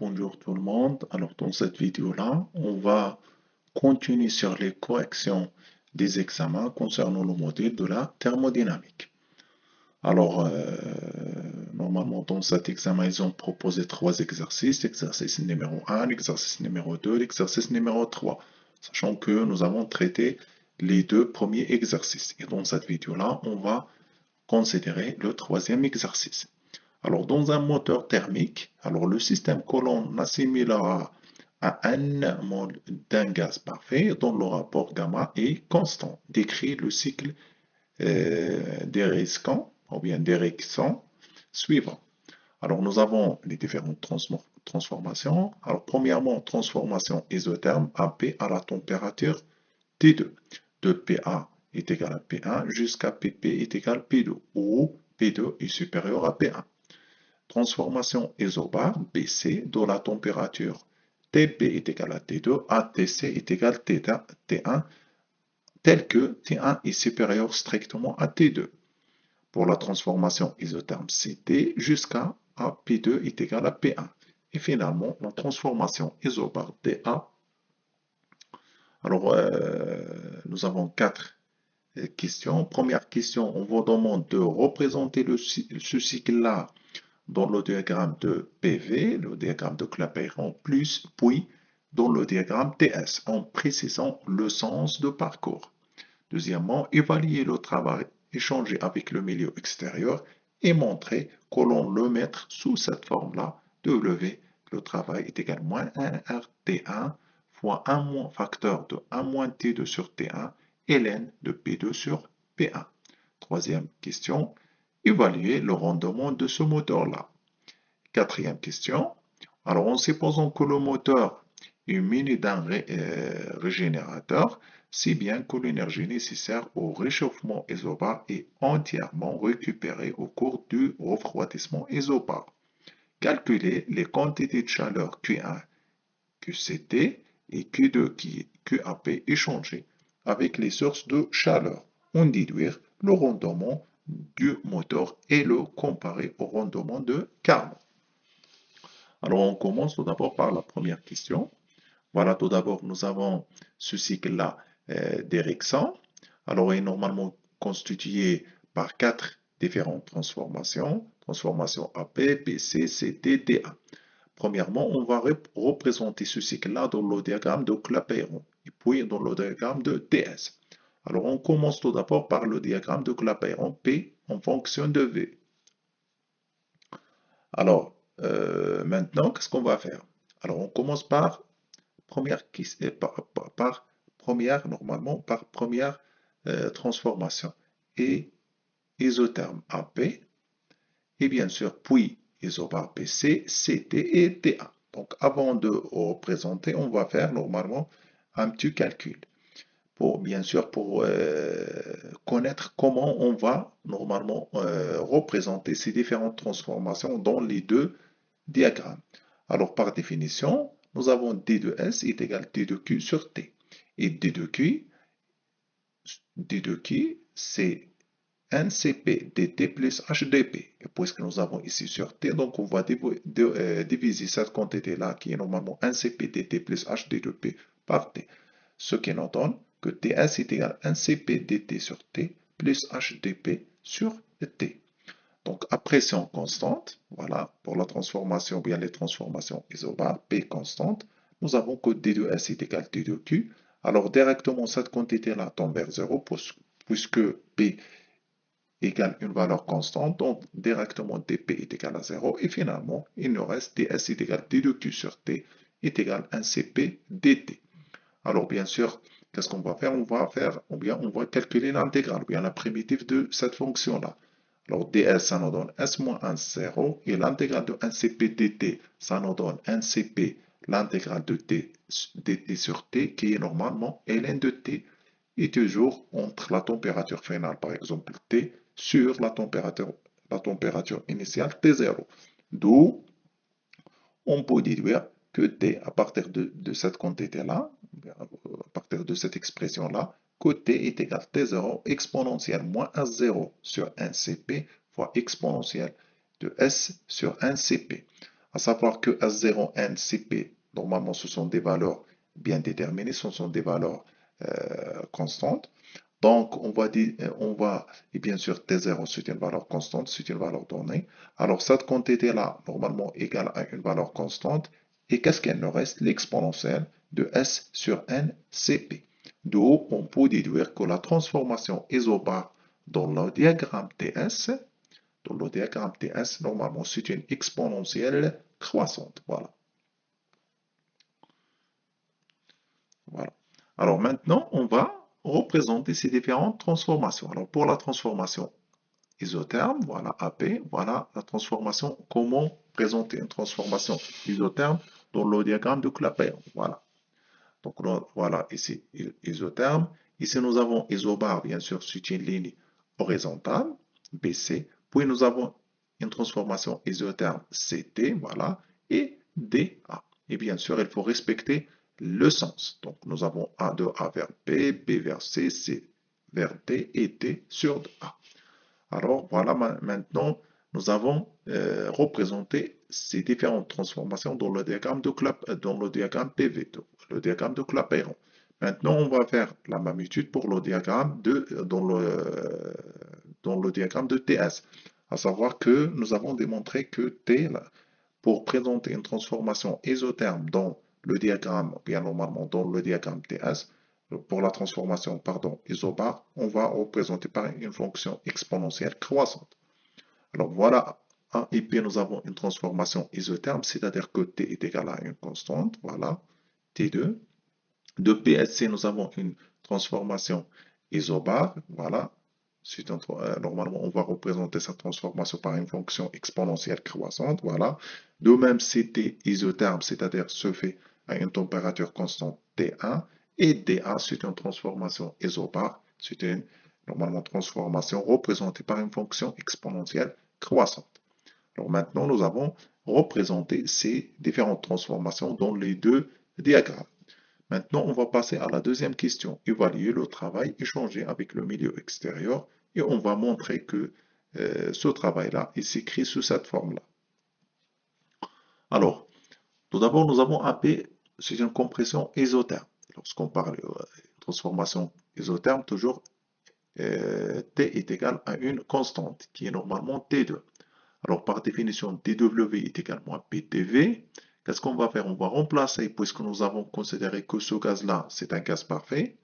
Bonjour tout le monde. Alors dans cette vidéo-là, on va continuer sur les corrections des examens concernant le module de la thermodynamique. Alors, normalement dans cet examen, ils ont proposé trois exercices. Exercice numéro 1, exercice numéro 2, exercice numéro 3. Sachant que nous avons traité les deux premiers exercices. Et dans cette vidéo-là, on va considérer le troisième exercice. Alors, dans un moteur thermique, alors le système que l'on assimilera à un mol d'un gaz parfait dont le rapport gamma est constant, décrit le cycle d'Ériskon ou bien d'Érickson suivant. Alors, nous avons les différentes transformations. Alors, premièrement, transformation isotherme AP à la température T2. De PA est égal à P1 jusqu'à PP est égal à P2, où P2 est supérieur à P1. Transformation isobare BC dont la température TB est égale à T2, ATC est égal à T1, tel que T1 est supérieur strictement à T2. Pour la transformation isotherme CT jusqu'à P2 est égal à P1. Et finalement, la transformation isobare DA. Alors, nous avons quatre questions. Première question, on vous demande de représenter ce cycle-là dans le diagramme de PV, le diagramme de Clapeyron, puis dans le diagramme TS, en précisant le sens de parcours. Deuxièmement, évaluer le travail échangé avec le milieu extérieur et montrer que l'on le met sous cette forme-là, W, le travail est égal à moins 1 RT1 fois 1 facteur de 1 moins T2 sur T1 et ln de P2 sur P1. Troisième question, évaluer le rendement de ce moteur-là. Quatrième question. Alors, en supposant que le moteur est muni d'un régénérateur, si bien que l'énergie nécessaire au réchauffement isobare est entièrement récupérée au cours du refroidissement isobare. Calculer les quantités de chaleur Q1, QCT et Q2, QAP échangées avec les sources de chaleur. En déduire le rendement du moteur et le comparer au rendement de Carnot. Alors, on commence tout d'abord par la première question. Voilà, tout d'abord, nous avons ce cycle-là d'Erickson. Alors, il est normalement constitué par quatre différentes transformations. Transformation AP, PC, CT, TA. Premièrement, on va représenter ce cycle-là dans le diagramme de Clapeyron et puis dans le diagramme de TS. Alors, on commence tout d'abord par le diagramme de Clapeyron, P en fonction de V. Alors, maintenant, qu'est-ce qu'on va faire? Alors, on commence par première transformation. Et isotherme AP, et bien sûr, puis isobare PC, CT et TA. Donc, avant de représenter, on va faire normalement un petit calcul. Bien sûr, pour connaître comment on va normalement représenter ces différentes transformations dans les deux diagrammes. Alors, par définition, nous avons D de S est égal à D de Q sur T. Et D de Q, c'est NCP dt plus HDP. Et puisque nous avons ici sur T, donc on va diviser cette quantité-là, qui est normalement NCP dt plus HDP par T. Ce qui nous donne que TS est égal à NCP dt sur T plus HDP sur T. Donc, à pression constante, voilà, pour la transformation, bien les transformations isobares, P constante, nous avons que D de S est égal à D de Q. Alors, directement, cette quantité-là tombe vers 0, puisque P égale une valeur constante, donc directement dP est égal à 0, et finalement, il nous reste ds est égal à d de q sur t est égal à 1cp dt. Alors bien sûr, qu'est-ce qu'on va faire? On va calculer l'intégrale, ou bien la primitive de cette fonction-là. Alors ds, ça nous donne s moins 1, 0, et l'intégrale de 1cp dt, ça nous donne 1cp, l'intégrale de dt sur t, qui est normalement ln de t, et toujours entre la température finale, par exemple T, sur la température initiale T0. D'où on peut déduire que T, à partir de cette quantité-là, à partir de cette expression-là, que T est égal à T0 exponentielle moins S0 sur 1CP fois exponentielle de S sur 1CP. À savoir que S0, N, CP, normalement, ce sont des valeurs bien déterminées, ce sont des valeurs constantes. Donc, on va, et bien sûr, T0, c'est une valeur constante, c'est une valeur donnée. Alors, cette quantité-là, normalement, égale à une valeur constante. Et qu'est-ce qu'il nous reste? L'exponentielle de S sur N, CP. D'où on peut déduire que la transformation isobare dans le diagramme TS, normalement, c'est une exponentielle croissante. Voilà. Voilà. Alors maintenant, on va représenter ces différentes transformations. Alors pour la transformation isotherme, voilà AP, voilà la transformation, comment présenter une transformation isotherme dans le diagramme de Clapeyron. Voilà. Donc voilà ici isotherme. Ici nous avons isobar, bien sûr, c'est une ligne horizontale, BC. Puis nous avons une transformation isotherme CT, voilà, et DA. Et bien sûr, il faut respecter le sens. Donc nous avons A de A vers B, B vers C, C vers D et D sur A. Alors voilà, maintenant nous avons représenté ces différentes transformations dans le diagramme dans le diagramme PV, le diagramme de Clapeyron. Maintenant, on va faire la même étude pour le diagramme dans le diagramme de TS. À savoir que nous avons démontré que T, pour présenter une transformation isotherme dans le diagramme, bien normalement dans le diagramme TS, pour la transformation, pardon, isobar, on va représenter par une fonction exponentielle croissante. Alors voilà, A et P, nous avons une transformation isotherme, c'est-à-dire que T est égal à une constante, voilà, T2. De P et C, nous avons une transformation isobar, voilà. Normalement, on va représenter cette transformation par une fonction exponentielle croissante, voilà. De même, CT isotherme, c'est-à-dire se fait à une température constante T1, et DA, c'est une transformation isobar, c'est une normalement transformation représentée par une fonction exponentielle croissante. Alors maintenant, nous avons représenté ces différentes transformations dans les deux diagrammes. Maintenant, on va passer à la deuxième question. Évaluer le travail échangé avec le milieu extérieur et on va montrer que ce travail-là, il s'écrit sous cette forme-là. Alors, tout d'abord, nous avons AP, c'est une compression isotherme. Lorsqu'on parle de transformation isotherme, toujours T est égal à une constante qui est normalement T2. Alors, par définition, dW est égal à PTV. Qu'est-ce qu'on va faire? On va remplacer, puisque nous avons considéré que ce gaz-là, c'est un gaz parfait.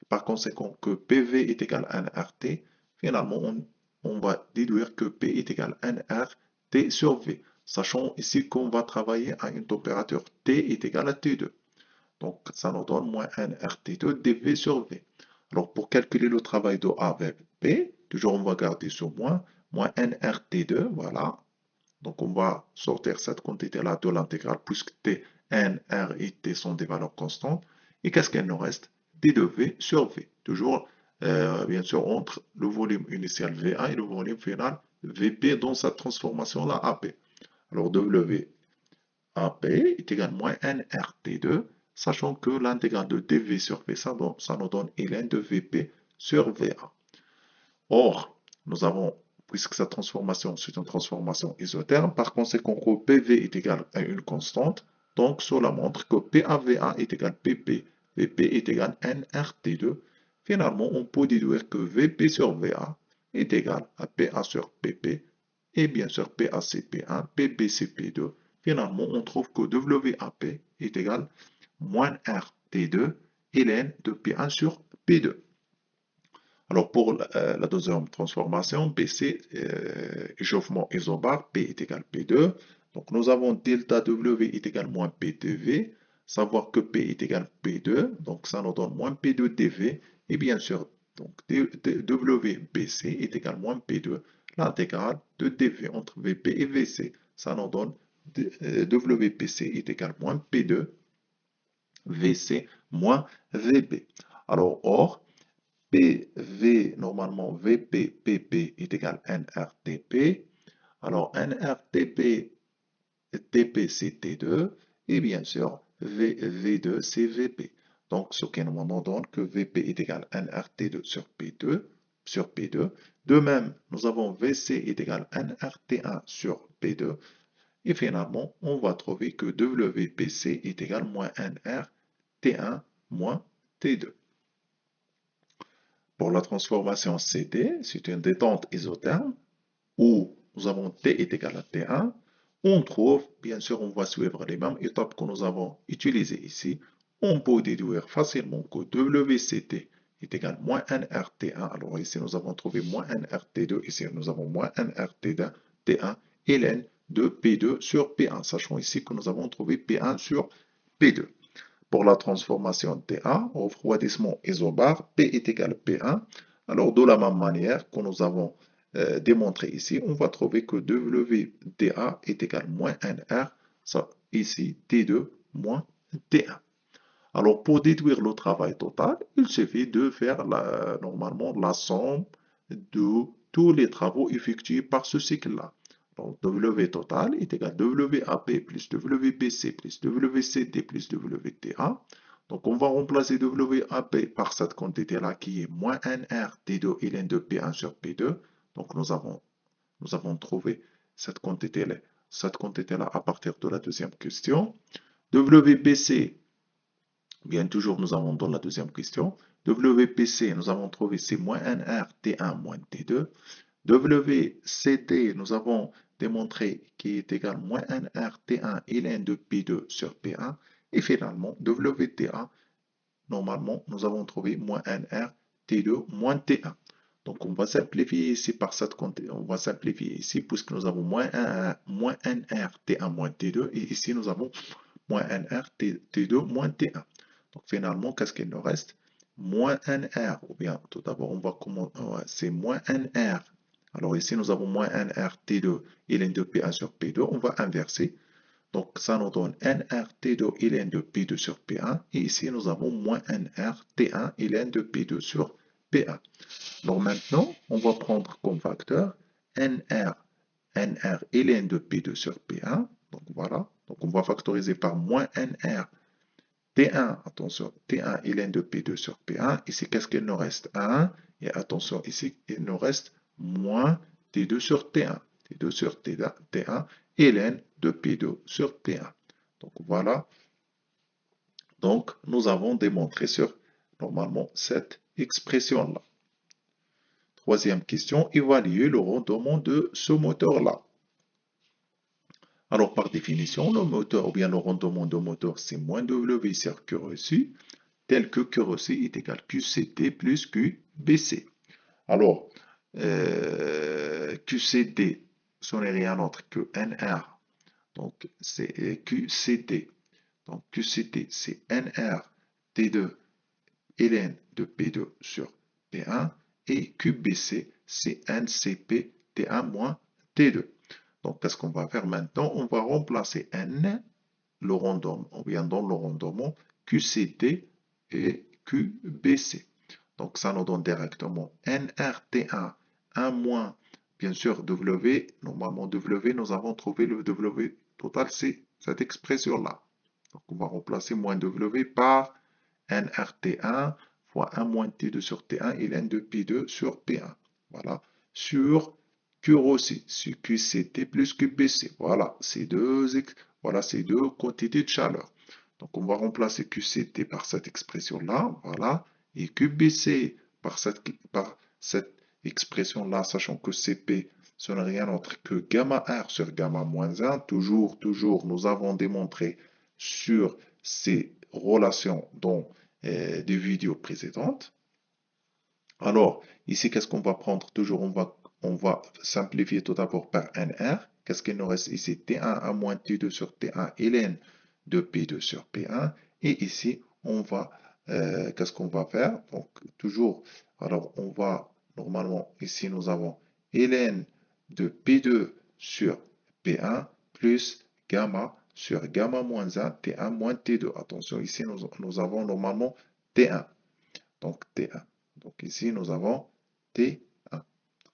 Par conséquent, que PV est égal à nRT. Finalement, on va déduire que P est égal à nRT sur V. Sachant ici qu'on va travailler à une température T est égal à T2. Donc, ça nous donne moins nRT2 dV sur V. Alors, pour calculer le travail de A vers B, toujours on va garder ce moins nRT2, voilà. Donc, on va sortir cette quantité-là de l'intégrale puisque T, N, R et T sont des valeurs constantes. Et qu'est-ce qu'il nous reste? D de V sur V. Toujours, bien sûr, entre le volume initial VA et le volume final VP dans cette transformation-là AP. Alors, W AP est égal à moins nRT2, sachant que l'intégrale de dV sur V, ça nous donne ln de VP sur VA. Or, nous avons, puisque cette transformation, c'est une transformation isotherme, par conséquent, que PV est égal à une constante, donc cela montre que PAVA est égal à PP, VP est égal à nRT2. Finalement, on peut déduire que VP sur VA est égal à PA sur PP, et bien sûr PACP1, PBCP2. Finalement, on trouve que WAP est égal à moins RT2 ln de P1 sur P2. Alors pour la deuxième transformation, BC, échauffement isobar, P est égal à P2. Donc nous avons delta W est égal à moins PTV, savoir que P est égal à P2, donc ça nous donne moins P2 DV, et bien sûr, donc WBC est égal à moins P2, l'intégrale de DV entre VP et VC, ça nous donne WPC est égal à moins P2, VC moins VB. Alors, or, PV, normalement, VP, PP est égal à NRTP. Alors, NRTP, TP, c'est T2. Et bien sûr, V2, c'est VP. Donc, ce qui nous donne que VP est égal à NRT2 sur P2. De même, nous avons VC est égal à NRT1 sur P2. Et finalement, on va trouver que WPC est égal à moins NR T1 moins T2. Pour la transformation CD, c'est une détente isotherme où nous avons T est égal à T1. On trouve, bien sûr, on va suivre les mêmes étapes que nous avons utilisées ici. On peut déduire facilement que WCT est égal à moins NRT1. Alors ici, nous avons trouvé moins NRT2. Ici, nous avons moins NRT1 et ln de P2 sur P1, sachant ici que nous avons trouvé P1 sur P2. Pour la transformation TA, au refroidissement isobar, P est égal à P1. Alors, de la même manière que nous avons démontré ici, on va trouver que WTA est égal à moins NR, ça, ici T2 moins T1. Alors, pour déduire le travail total, il suffit de faire normalement la somme de tous les travaux effectués par ce cycle-là. Donc, W total est égal à WAP plus WBC plus WCD plus WTA. Donc, on va remplacer WAP par cette quantité-là qui est moins NR T2 et ln de P1 sur P2. Donc, nous avons trouvé cette quantité-là à partir de la deuxième question. WBC, bien toujours, nous avons dans la deuxième question. WPC, nous avons trouvé c'est moins NR T1 moins T2. WCT, nous avons démontré qui est égal à moins NR T1 et ln de P2 sur P1. Et finalement, WTA, normalement, nous avons trouvé moins NR T2 moins T1. Donc, on va simplifier ici par cette quantité. On va simplifier ici puisque nous avons moins NR T1 moins T2. Et ici, nous avons moins NR T2 moins T1. Donc, finalement, qu'est-ce qu'il nous reste? Moins NR, ou bien tout d'abord, on va commencer, c'est moins NR. Alors ici, nous avons moins NR T2 et ln de P1 sur P2. On va inverser. Donc, ça nous donne NR T2 et ln de P2 sur P1. Et ici, nous avons moins NR T1 et ln de P2 sur P1. Donc maintenant, on va prendre comme facteur NR et ln de P2 sur P1. Donc voilà. Donc on va factoriser par moins NR T1, attention, T1 et ln de P2 sur P1. Ici, qu'est-ce qu'il nous reste? 1. Et attention, ici, il nous reste moins T2 sur T1. T2 sur T1 et ln de P2 sur P1. Donc voilà. Donc, nous avons démontré sur, normalement, cette expression-là. Troisième question, évaluer le rendement de ce moteur-là. Alors, par définition, le moteur ou bien le rendement de moteur, c'est moins W sur Q reçu, tel que Q reçu est égal à QCT plus QBC. Alors, QCT, ce n'est rien d'autre que NR. Donc, c'est QCT. Donc, QCT, c'est NR T2 ln de P2 sur P1. Et QBC, c'est NCP T1 moins T2. Donc, qu'est-ce qu'on va faire maintenant? On va remplacer N, le rendement, ou bien dans le rendement, QCT et QBC. Donc, ça nous donne directement NRT1, 1 moins, bien sûr, W. Normalement, W, nous avons trouvé le W total, c'est cette expression-là. Donc, on va remplacer moins W par NRT1 fois 1 moins T2 sur T1 et ln de P2 sur P1. Voilà. Sur Q aussi, sur QCT plus QBC. Voilà, ces deux quantités de chaleur. Donc, on va remplacer QCT par cette expression-là. Voilà. Et QBC par cette expression-là, sachant que CP, ce n'est rien d'autre que gamma R sur gamma moins 1. Toujours, nous avons démontré sur ces relations dans des vidéos précédentes. Alors, ici, qu'est-ce qu'on va prendre? Toujours, on va simplifier tout d'abord par NR. Qu'est-ce qu'il nous reste ici? T1 à moins T2 sur T1 et ln de P2 sur P1. Et ici, on va, qu'est-ce qu'on va faire? Donc, toujours, alors, on va, normalement, ici, nous avons ln de P2 sur P1 plus gamma sur gamma moins 1, T1 moins T2. Attention, ici, nous avons normalement T1. Donc, T1. Donc, ici, nous avons T1.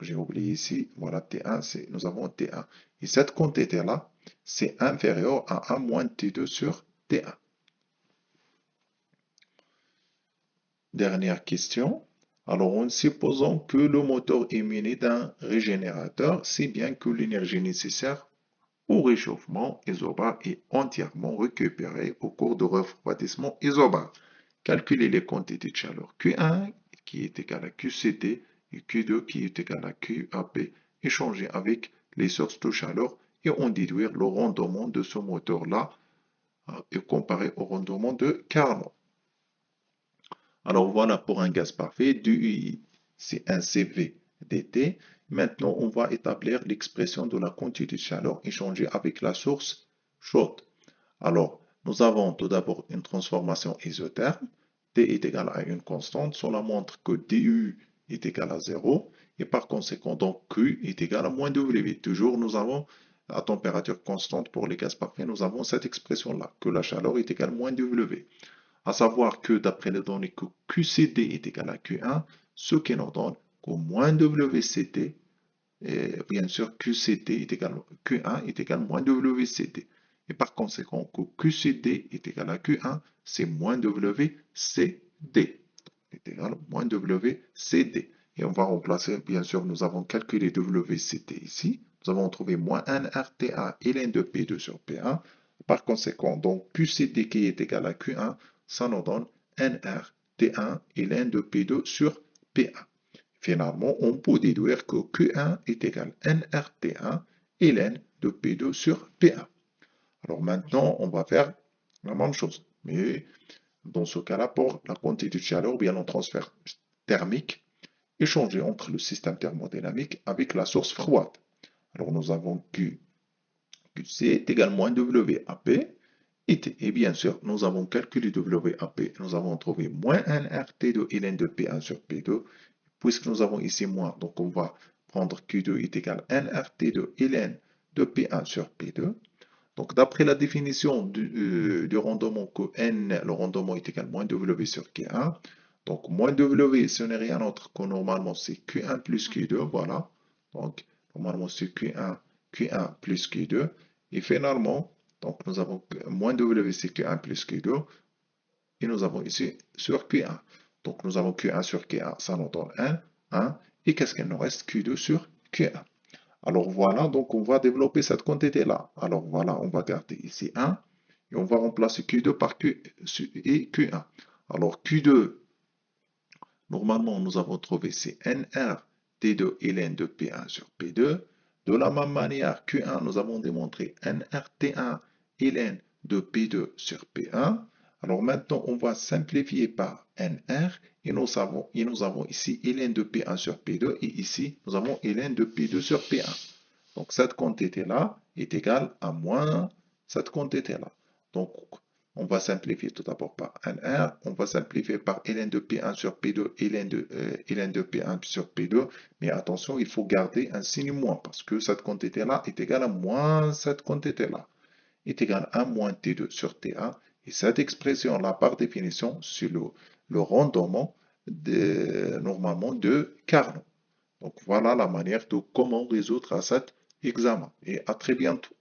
J'ai oublié ici, voilà T1, nous avons T1. Et cette quantité-là, c'est inférieur à 1 moins T2 sur T1. Dernière question. Alors, en supposant que le moteur est muni d'un régénérateur, si bien que l'énergie nécessaire au réchauffement isobar est entièrement récupéré au cours de refroidissement isobar. Calculer les quantités de chaleur Q1 qui est égal à QCT et Q2 qui est égal à QAP échangés avec les sources de chaleur et en déduire le rendement de ce moteur-là et comparer au rendement de Carnot. Alors voilà pour un gaz parfait, DUI c'est un CV dt. Maintenant, on va établir l'expression de la quantité de chaleur échangée avec la source chaude. Alors, nous avons tout d'abord une transformation isotherme. T est égal à une constante. Cela montre que DU est égal à 0. Et par conséquent, donc Q est égal à moins W. Toujours, nous avons à température constante pour les gaz parfaits, nous avons cette expression-là, que la chaleur est égale à moins W. À savoir que d'après les données que QCD est égal à Q1, ce qui nous donne que moins WCT, et bien sûr QCT est égal, Q1 est égal à moins WCT. Et par conséquent, que QCD est égal à Q1, c'est moins WCD. Est égal à moins WCD. Et on va remplacer, bien sûr, nous avons calculé WCT ici. Nous avons trouvé moins NRTA et ln de P2 sur P1. Par conséquent, donc QCD qui est égal à Q1, ça nous donne NRT1 et ln de P2 sur P1. Finalement, on peut déduire que Q1 est égal à NRT1 et ln de P2 sur P1. Alors maintenant, on va faire la même chose. Mais dans ce cas-là, pour la quantité de chaleur, ou bien le transfert thermique échangé entre le système thermodynamique avec la source froide. Alors nous avons QC est également WAP. Et bien sûr, nous avons calculé WAP. Nous avons trouvé moins NRT2 et ln de P1 sur P2. Puisque nous avons ici moins, donc on va prendre Q2 est égal à NRT2 et ln de P1 sur P2. Donc, d'après la définition du rendement que N, le rendement est égal à moins W sur Q1. Donc, moins W, ce n'est rien d'autre que normalement c'est Q1 plus Q2. Voilà. Donc, normalement c'est Q1 plus Q2. Et finalement, donc nous avons moins W, c'est Q1 plus Q2. Et nous avons ici sur Q1. Donc, nous avons Q1 sur Q1, ça nous donne 1. Et qu'est-ce qu'il nous reste? Q2 sur Q1. Alors voilà, donc on va développer cette quantité-là. Alors voilà, on va garder ici 1 et on va remplacer Q2 par Q et Q1. Alors Q2, normalement, nous avons trouvé c'est NR T2 et ln de P1 sur P2. De la même manière, Q1, nous avons démontré NR T1 et ln de P2 sur P1. Alors maintenant, on va simplifier par NR et nous avons ici ln de P1 sur P2 et ici, nous avons ln de P2 sur P1. Donc cette quantité-là est égale à moins cette quantité-là. Donc on va simplifier tout d'abord par NR, on va simplifier par ln de P1 sur P2 et ln de P1 sur P2. Mais attention, il faut garder un signe moins parce que cette quantité-là est égale à moins cette quantité-là est égale à moins T2 sur T1. Et cette expression-là, par définition, c'est le rendement normalement de Carnot. Donc voilà la manière de comment résoudre cet examen. Et à très bientôt.